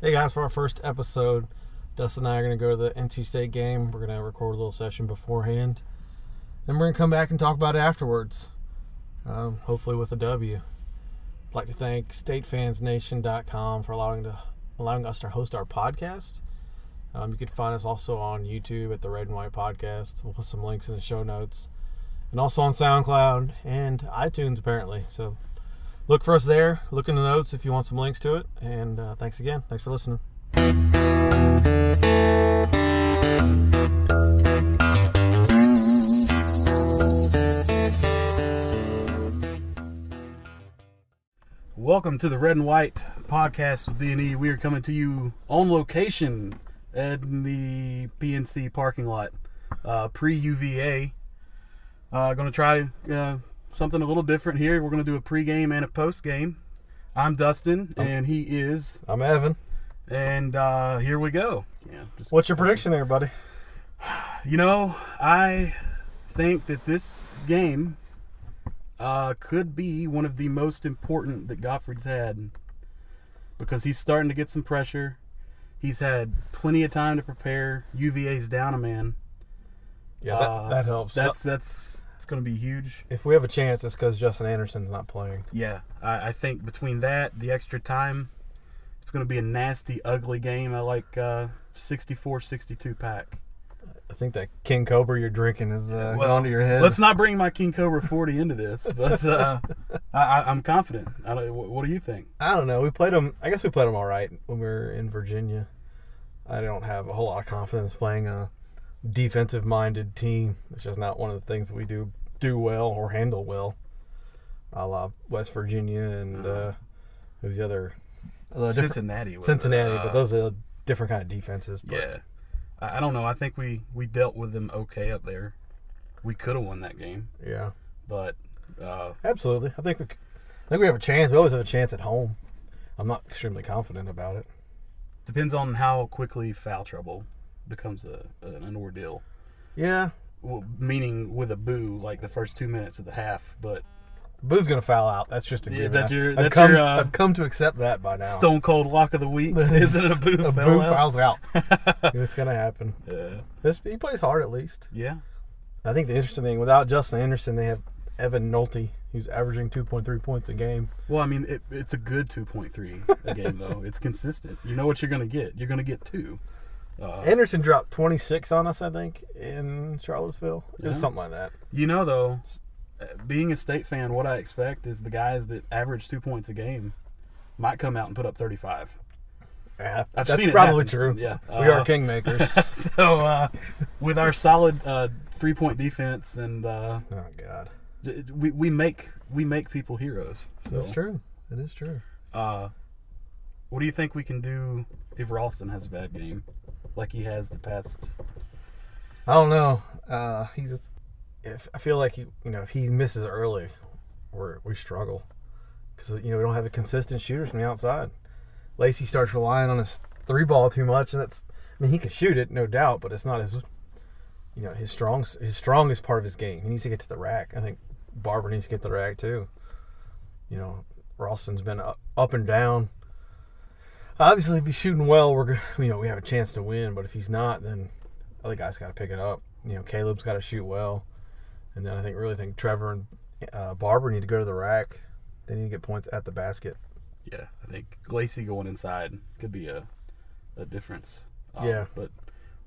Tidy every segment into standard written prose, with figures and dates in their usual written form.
Hey guys, for our first episode, Dustin and I are going to go to the NC State game. We're going to record a little session beforehand. Then we're going to come back and talk about it afterwards, hopefully with a W. I'd like to thank StateFansNation.com for allowing us to host our podcast. You can find us also on YouTube at the Red and White Podcast. We'll put some links in the show notes. And also on SoundCloud and iTunes, apparently. So look for us there. Look in the notes if you want some links to it. And thanks again. Thanks for listening. Welcome to the Red and White Podcast with D&E. We are coming to you on location at the PNC parking lot, pre-UVA. Going to try something a little different here. We're going to do a pregame and a postgame. I'm Dustin, and he is... I'm Evan. And here we go. Yeah. What's your prediction there, buddy? You know, I think that this game could be one of the most important that Gottfried's had, because he's starting to get some pressure. He's had plenty of time to prepare. UVA's down a man. Yeah, that helps. It's going to be huge. If we have a chance, it's because Justin Anderson's not playing. Yeah, I think between that, the extra time, it's going to be a nasty, ugly game. I like 64-62 pack. I think that King Cobra you're drinking is going to your head. Let's not bring my King Cobra 40 into this, but I'm confident. What do you think? I don't know. We played them. I guess we played them all right when we were in Virginia. I don't have a whole lot of confidence playing a defensive-minded team, which is not one of the things that we do well or handle well. I love West Virginia and who's the other? Cincinnati. But those are different kind of defenses. But. Yeah. I don't know. I think we dealt with them okay up there. We could have won that game. Yeah. But absolutely. I think we have a chance. We always have a chance at home. I'm not extremely confident about it. Depends on how quickly foul trouble becomes an ordeal. Yeah. Well, meaning with a boo like the first 2 minutes of the half, but Boo's gonna foul out. That's just a given. I've come to accept that by now. Stone cold lock of the week. Is it a boo? Boo fouls out. It's gonna happen. Yeah. He plays hard at least. Yeah. I think the interesting thing, without Justin Anderson, they have Evan Nolte, who's averaging 2.3 points a game. Well, I mean, it's a good 2.3 a game though. It's consistent. You know what you're gonna get. You're gonna get 2. Anderson dropped 26 on us, I think, in Charlottesville. It was something like that. You know, though, being a State fan, what I expect is the guys that average 2 points a game might come out and put up 35. Yeah, I've that's seen it probably happen. true. Yeah, we are kingmakers. So, with our solid 3-point defense and oh god, we make people heroes. So. That's true. It is true. What do you think we can do if Ralston has a bad game, like he has the past? I don't know. I feel like if he misses early, we struggle because we don't have the consistent shooters from the outside. Lacey starts relying on his 3-ball too much, and he can shoot it, no doubt, but it's not his strongest part of his game. He needs to get to the rack. I think Barber needs to get to the rack too. Ralston's been up and down. Obviously, if he's shooting well, we have a chance to win. But if he's not, then other guys got to pick it up. Caleb's got to shoot well, and then I really think Trevor and Barber need to go to the rack. They need to get points at the basket. Yeah, I think Lacey going inside could be a difference. Yeah, but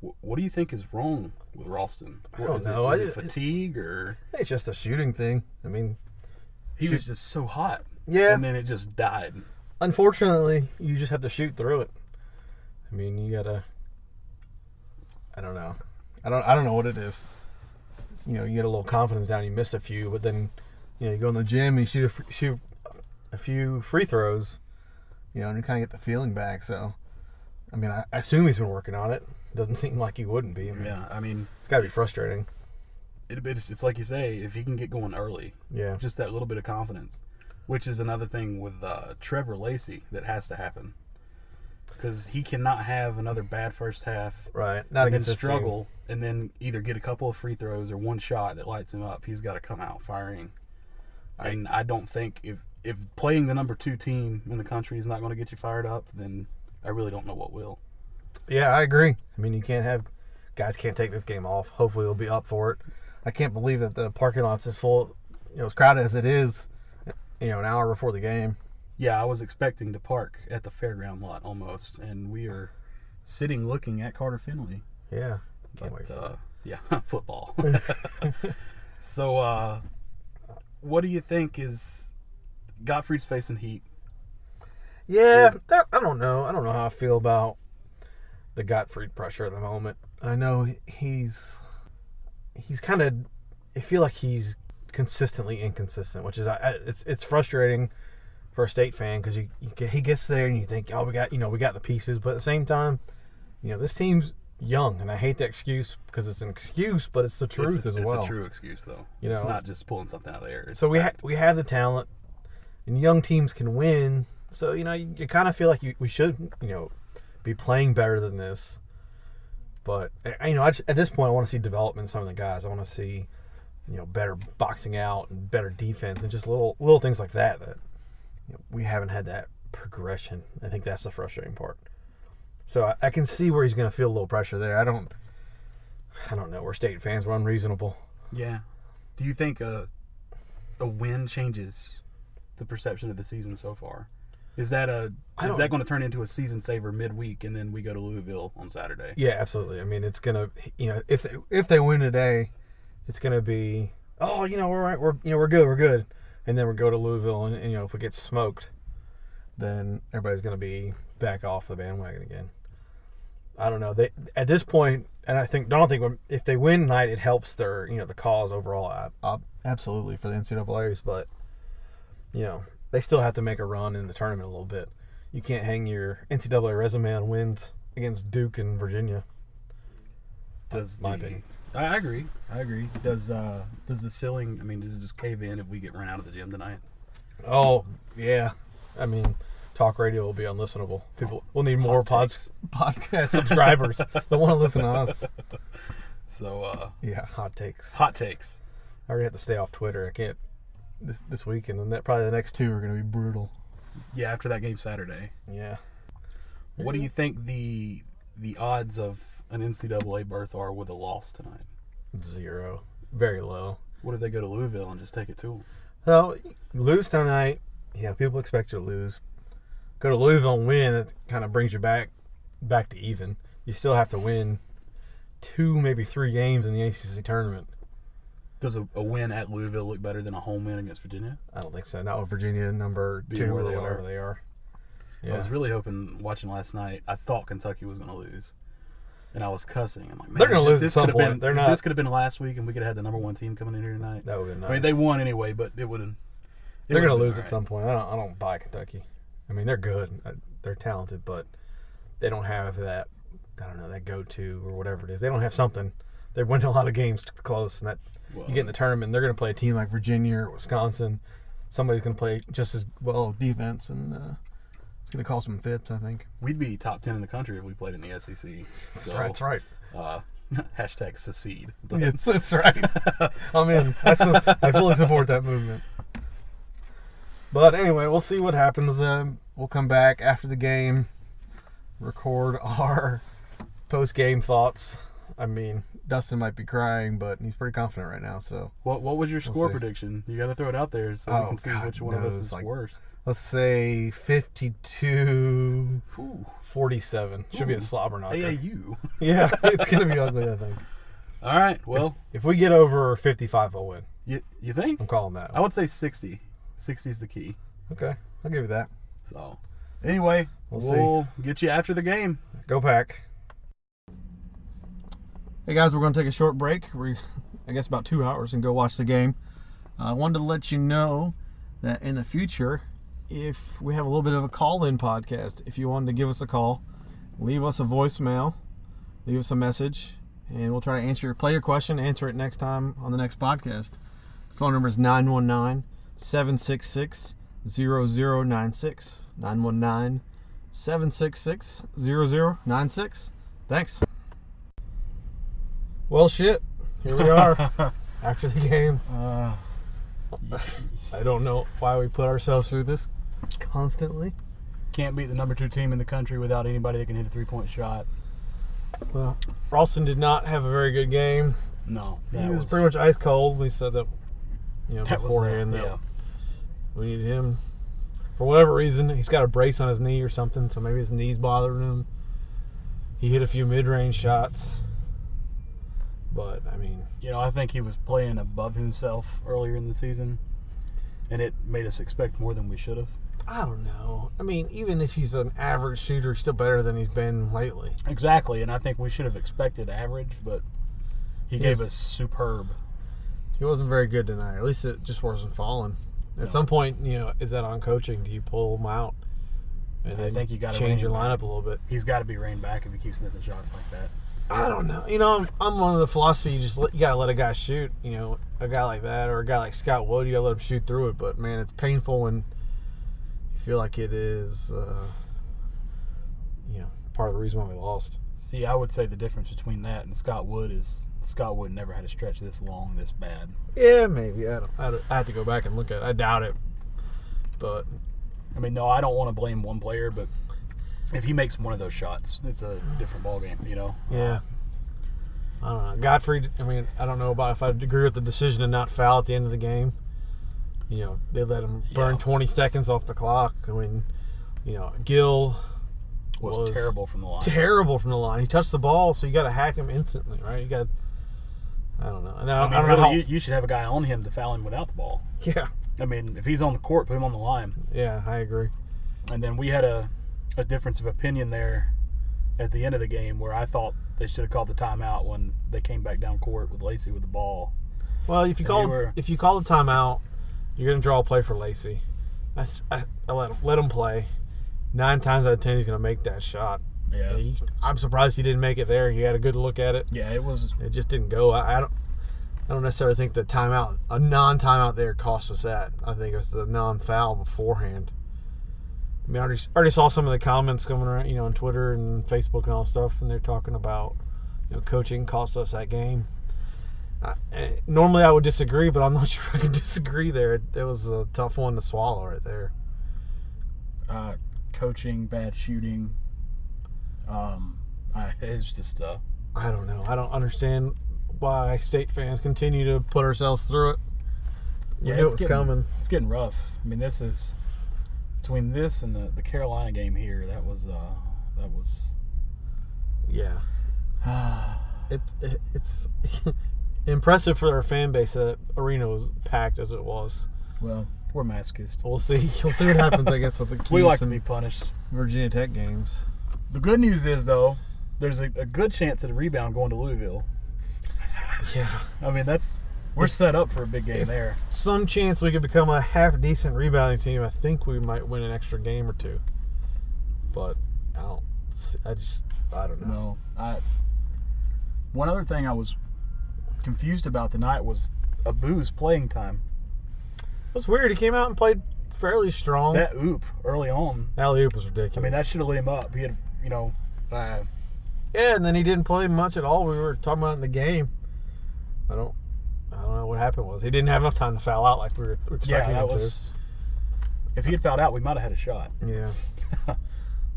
what do you think is wrong with Ralston? I don't know. Is it fatigue or? It's just a shooting thing. He was just so hot. Yeah, and then it just died. Unfortunately, you just have to shoot through it. You gotta. I don't know. I don't know what it is. You get a little confidence down. You miss a few, but then you go in the gym and you shoot a few free throws. And you kind of get the feeling back. So, I assume he's been working on it. Doesn't seem like he wouldn't be. It's got to be frustrating. It's like you say, if he can get going early, just that little bit of confidence. Which is another thing with Trevor Lacey that has to happen. Because he cannot have another bad first half. Right. Not against this struggle team. And then either get a couple of free throws or one shot that lights him up. He's got to come out firing. And I don't think if playing the number 2 team in the country is not going to get you fired up, then I really don't know what will. Yeah, I agree. I mean, guys can't take this game off. Hopefully they'll be up for it. I can't believe that the parking lot's as full, as crowded as it is, an hour before the game. Yeah, I was expecting to park at the fairground lot almost, and we are sitting looking at Carter Finley. Yeah. Can't wait for that. Yeah, football. So, what do you think is Gottfried's facing heat? Yeah, I don't know. I don't know how I feel about the Gottfried pressure at the moment. I know he's kind of. I feel like he's consistently inconsistent, which is it's frustrating for a State fan because he gets there and you think, oh, we got the pieces, but at the same time, this team's young, and I hate the excuse because it's an excuse, but it's the truth as well. It's a true excuse though. It's not just pulling something out of the air. So we have the talent, and young teams can win. So you kind of feel like we should be playing better than this. But at this point, I want to see development in some of the guys. I want to see better boxing out and better defense and just little things like that we haven't had that progression. I think that's the frustrating part. So I can see where he's going to feel a little pressure there. I don't know where State fans were unreasonable. Yeah. Do you think a win changes the perception of the season so far? Is that going to turn into a season saver midweek and then we go to Louisville on Saturday? Yeah, absolutely. I mean, it's going to if they win today, it's going to be we're right, we're good. And then we go to Louisville and if we get smoked, then everybody's going to be back off the bandwagon again. I don't know. They at this point, and I don't think if they win tonight, it helps their the cause overall. Absolutely for the NCAA's, but they still have to make a run in the tournament a little bit. You can't hang your NCAA resume on wins against Duke and Virginia. My opinion. I agree. Does the ceiling? I mean, does it just cave in if we get run out of the gym tonight? Oh yeah. I mean, talk radio will be unlistenable. People will need more podcast subscribers that want to listen to us. So yeah, hot takes. I already have to stay off Twitter. I can't this weekend, and probably the next two are going to be brutal. Yeah, after that game Saturday. Yeah. What do you think the odds of an NCAA berth are with a loss tonight? 0. Very low. What if they go to Louisville and just take it to them? Well, lose tonight. Yeah, people expect you to lose. Go to Louisville and win. It kind of brings you back to even. You still have to win 2, maybe 3 games in the ACC tournament. Does a win at Louisville look better than a home win against Virginia? I don't think so. Not with Virginia number 2 or whatever they are. Yeah. I was really hoping, watching last night, I thought Kentucky was going to lose. And I was cussing. I'm like, man, they're going to lose at some point. They're not. This could have been last week, and we could have had the number 1 team coming in here tonight. That would have been nice. I mean, they won anyway, but it would have. They're going to lose at some point. I don't buy Kentucky. I mean, they're good. They're talented, but they don't have that, that go-to or whatever it is. They don't have something. They win a lot of games close, and you get in the tournament, they're going to play a team like Virginia or Wisconsin. Somebody's going to play just as well defense, and it's going to cause some fits, I think. We'd be top 10 in the country if we played in the SEC. That's right. Hashtag secede. That's right. I mean, I fully support that movement. But anyway, we'll see what happens. We'll come back after the game, record our post-game thoughts. I mean, Dustin might be crying, but he's pretty confident right now. So, what was your score prediction? You got to throw it out there so we can see which one of us is worse. Let's say 52-47. Should be a slobber knocker. AAU. Yeah, it's gonna be ugly, I think. All right. Well, if we get over 55, I'll win. You think? I'm calling that. I would say 60. 60 is the key. Okay, I'll give you that. So, anyway, we'll get you after the game. Go Pack. Hey guys, we're going to take a short break. I guess about 2 hours and go watch the game. I wanted to let you know that in the future, if we have a little bit of a call-in podcast, if you wanted to give us a call, leave us a voicemail, leave us a message, and we'll try to play your question, answer it next time on the next podcast. The phone number is 919-766-0096. 919-766-0096. Thanks. Well, shit. Here we are after the game. I don't know why we put ourselves through this constantly. can't beat the number 2 team in the country without anybody that can hit a 3-point shot. Well, Ralston did not have a very good game. No. He was pretty much ice cold. We said that, beforehand. Yeah. We needed him. For whatever reason, he's got a brace on his knee or something, so maybe his knee's bothering him. He hit a few mid-range shots. But, I mean... I think he was playing above himself earlier in the season, and it made us expect more than we should have. I don't know. I mean, even if he's an average shooter, he's still better than he's been lately. Exactly, and I think we should have expected average, but he gave us superb. He wasn't very good tonight. At least it just wasn't falling. At some point, is that on coaching? Do you pull him out? And I think you got to change your lineup a little bit. He's got to be reined back if he keeps missing shots like that. I don't know. I'm one of the philosophy you got to let a guy shoot. A guy like that or a guy like Scott Wood, you got to let him shoot through it. But, man, it's painful when you feel like it is, part of the reason why we lost. See, I would say the difference between that and Scott Wood is Scott Wood never had a stretch this long, this bad. Yeah, maybe. I have to go back and look at it. I doubt it. But, I mean, no, I don't want to blame one player, but if he makes one of those shots, it's a different ballgame, Yeah. I don't know. Godfrey, I don't know about if I agree with the decision to not foul at the end of the game. They let him burn 20 seconds off the clock. Gil was terrible from the line. Terrible from the line. He touched the ball, so you got to hack him instantly, right? You got. I don't know. And I don't know how you should have a guy on him to foul him without the ball. Yeah. If he's on the court, put him on the line. Yeah, I agree. And then we had a difference of opinion there at the end of the game where I thought they should have called the timeout when they came back down court with Lacey with the ball. Well, if you call the timeout, you're going to draw a play for Lacey. I let him play. 9 times out of 10, he's going to make that shot. Yeah. I'm surprised he didn't make it there. He had a good look at it. Yeah, It just didn't go. I don't necessarily think the timeout, a non-timeout there, cost us that. I think it was the non-foul beforehand. I already saw some of the comments coming around, on Twitter and Facebook and all that stuff, and they're talking about, coaching cost us that game. Normally I would disagree, but I'm not sure I can disagree there. It was a tough one to swallow right there. Coaching, bad shooting. It's just I don't know. I don't understand why State fans continue to put ourselves through it. We knew it was coming. It's getting rough. This is between this and the Carolina game here. That was yeah. It's impressive for our fan base that arena was packed as it was. Well, we're masochists. We'll see. We'll see what happens, I guess, with the Keys we like to be punished. Virginia Tech games. The good news is, though, there's a good chance of a rebound going to Louisville. Yeah. We're set up for a big game there. Some chance we could become a half-decent rebounding team. I think we might win an extra game or two. But I don't know. No. One other thing I was confused about tonight was Abu's playing time. That's weird. He came out and played fairly strong. That oop early on. Alley-oop was ridiculous. That should have lit him up. He had, yeah, and then he didn't play much at all. We were talking about in the game. I don't know what happened was. He didn't have enough time to foul out like we were expecting him to. If he had fouled out, we might have had a shot. Yeah. I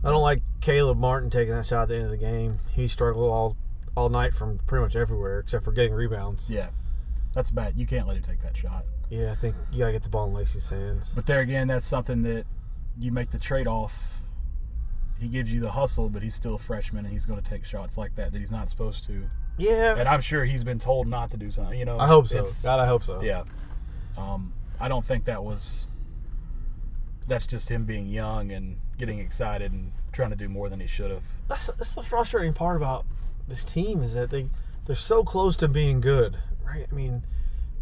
don't like Caleb Martin taking that shot at the end of the game. He struggled all night from pretty much everywhere except for getting rebounds. Yeah. That's bad. You can't let him take that shot. Yeah, I think you got to get the ball in Lacey's hands. But there again, that's something that you make the trade-off. He gives you the hustle, but he's still a freshman, and he's going to take shots like that he's not supposed to. Yeah. And I'm sure he's been told not to do something. I hope so. God, I hope so. Yeah. I don't think that's just him being young and getting excited and trying to do more than he should have. That's the frustrating part about this team is that they're so close to being good, right?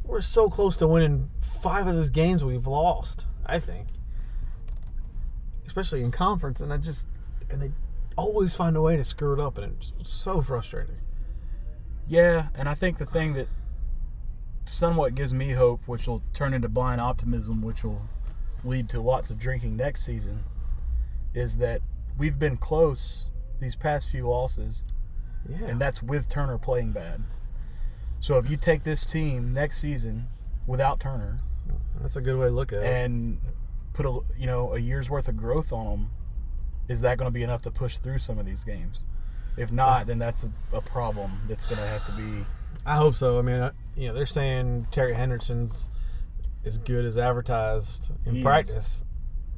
We're so close to winning 5 of those games we've lost, I think. Especially in conference, and they always find a way to screw it up, and it's so frustrating. Yeah, and I think the thing that somewhat gives me hope, which will turn into blind optimism, which will lead to lots of drinking next season, is that we've been close these past few losses, and that's with Turner playing bad. So if you take this team next season without Turner, that's a good way to look at it, and put a year's worth of growth on them, is that going to be enough to push through some of these games? If not, then that's a problem that's going to have to be. I hope so. I mean, they're saying Terry Henderson's as good as advertised in practice.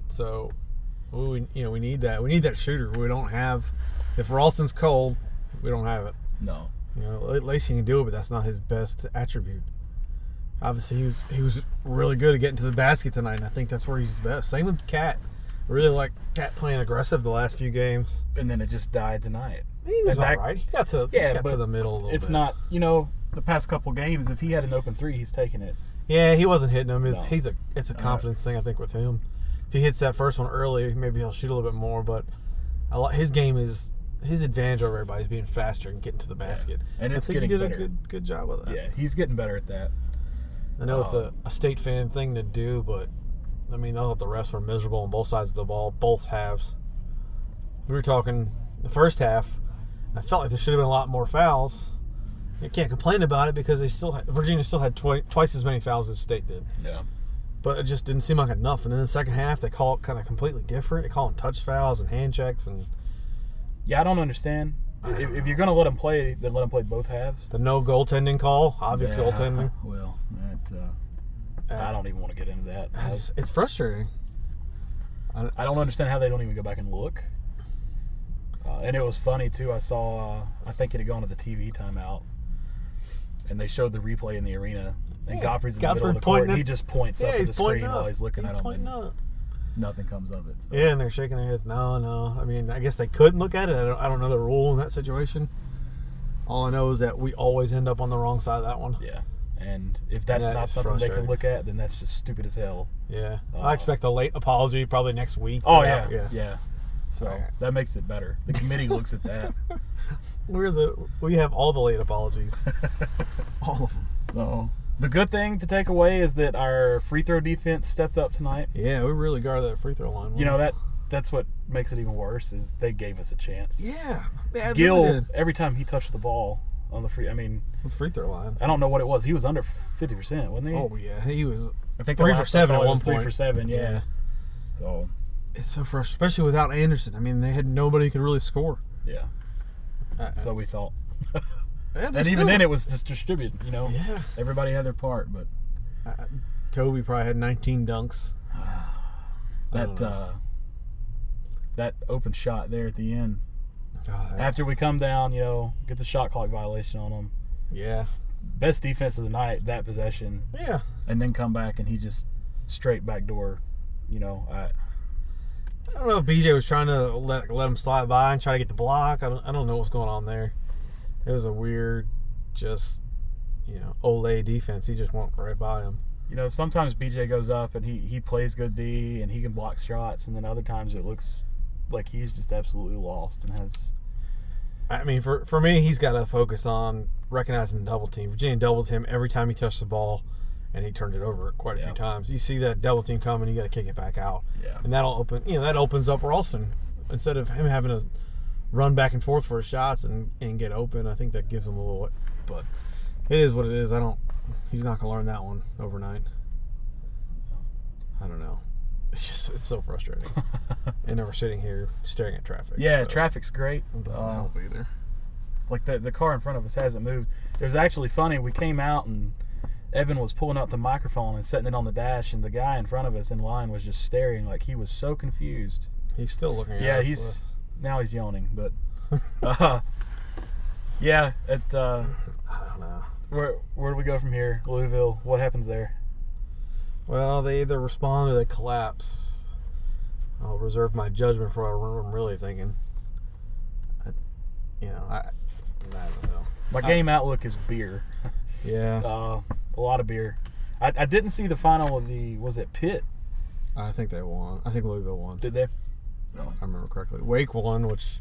So, we need that. We need that shooter. We don't have. If Ralston's cold, we don't have it. No. At least he can do it, but that's not his best attribute. Obviously, he was really good at getting to the basket tonight, and I think that's where he's the best. Same with Cat. I really like Cat playing aggressive the last few games. And then it just died tonight. He was all right. He got to the middle a little bit. It's not, the past couple games, if he had an open three, he's taking it. Yeah, he wasn't hitting them. No. It's a confidence thing, I think, with him. If he hits that first one early, maybe he'll shoot a little bit more. But his game is his advantage over everybody is being faster and getting to the basket. Yeah. And it's I think getting he did better. a good job with that. Yeah, he's getting better at that. I know it's a state fan thing to do, but I thought the refs were miserable on both sides of the ball, both halves. We were talking the first half. I felt like there should have been a lot more fouls. You can't complain about it because Virginia still had twice as many fouls as State did. Yeah. But it just didn't seem like enough. And in the second half, they call it kind of completely different. They call them touch fouls and hand checks. And yeah, I don't understand. If you're going to let them play, then let them play both halves. The no goaltending call, obvious goaltending. Well, I don't even want to get into that. It's frustrating. I don't understand how they don't even go back and look. And it was funny, too. I saw, I think it had gone to the TV timeout, and they showed the replay in the arena. And Godfrey's in the middle of the court, and he just points up at the screen while he's looking at them. And nothing comes of it. So. Yeah, and they're shaking their heads. No. I guess they couldn't look at it. I don't know the rule in that situation. All I know is that we always end up on the wrong side of that one. Yeah. And if that's not something they can look at, then that's just stupid as hell. Yeah. I expect a late apology probably next week. Oh, yeah. So that makes it better. The committee looks at that. We have all the late apologies. All of them. So the good thing to take away is that our free throw defense stepped up tonight. Yeah, we really guarded that free throw line. That's what makes it even worse is they gave us a chance. Yeah. Gil, every time he touched the ball on the free throw line. I don't know what it was. He was under 50%, wasn't he? Oh yeah, he was. I think 3 for 7 at one point. 3 for 7, yeah. So it's so frustrating, especially without Anderson. They had nobody who could really score. Yeah. So we thought. Yeah, and even then, it was just distributed. Yeah. Everybody had their part, but Toby probably had 19 dunks. That open shot there at the end. After we come down, get the shot clock violation on them. Yeah. Best defense of the night, that possession. Yeah. And then come back and he just straight backdoor. I don't know if BJ was trying to let him slide by and try to get the block. I don't know what's going on there. It was a weird, just Olay defense. He just went right by him. Sometimes BJ goes up and he plays good D and he can block shots, and then other times it looks like he's just absolutely lost and has. For me, he's got to focus on recognizing the double team. Virginia doubled him every time he touched the ball, and he turned it over quite a few times. You see that double team coming, you got to kick it back out. Yeah. And that'll open. That opens up Ralston instead of him having to run back and forth for his shots and get open. I think that gives him a little. But it is what it is. He's not gonna learn that one overnight. I don't know. It's so frustrating. And then we're sitting here staring at traffic. Yeah, traffic's great. It doesn't help either. Like the car in front of us hasn't moved. It was actually funny. We came out and Evan was pulling out the microphone and setting it on the dash, and the guy in front of us in line was just staring like he was so confused. He's still looking at us. Now he's yawning, but I don't know. Where do we go from here? Louisville, what happens there? Well, they either respond or they collapse. I'll reserve my judgment for what I'm really thinking. I don't know. My game outlook is beer. Yeah. A lot of beer. I didn't see the final of was it Pitt? I think they won. I think Louisville won. Did they? If I remember correctly. Wake won, which,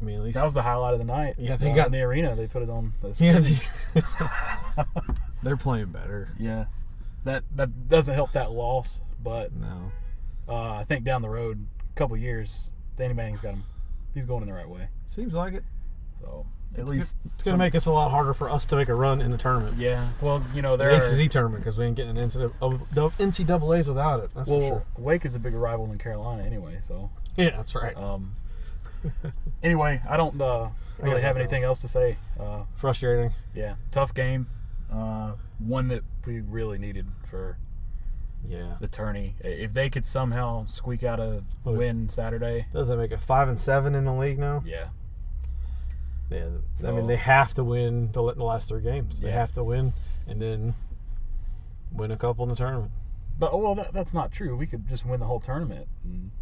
at least. That was the highlight of the night. Yeah, they got in the arena. They put it on. They're playing better. Yeah. That doesn't help that loss, but no. I think down the road, a couple years, Danny Manning's got him. He's going in the right way. Seems like it. So it's going to make us a lot harder for us to make a run in the tournament. Yeah. Well, you know, The ACC tournament, because we ain't getting into the NCAAs without it. That's for sure. Wake is a bigger rival than Carolina anyway, so. Yeah, that's right. Anyway, I don't really have anything else to say. Frustrating. Yeah, tough game. One that we really needed for the tourney. If they could somehow squeak out a win Saturday. Does that make it 5-7 in the league now? Yeah. Yeah. I mean, they have to win the last 3 games. They have to win and then win a couple in the tournament. But that's not true. We could just win the whole tournament.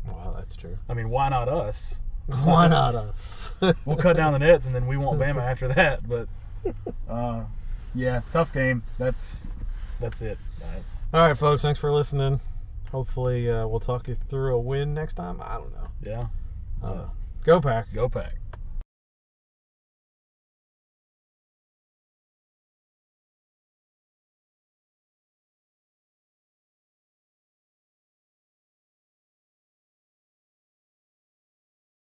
Well, that's true. I mean, why not us? Why not us? We'll cut down the nets and then we won't Bama after that. But yeah, tough game. That's it. All right, folks. Thanks for listening. Hopefully, we'll talk you through a win next time. I don't know. Yeah. Go Pack. Go Pack.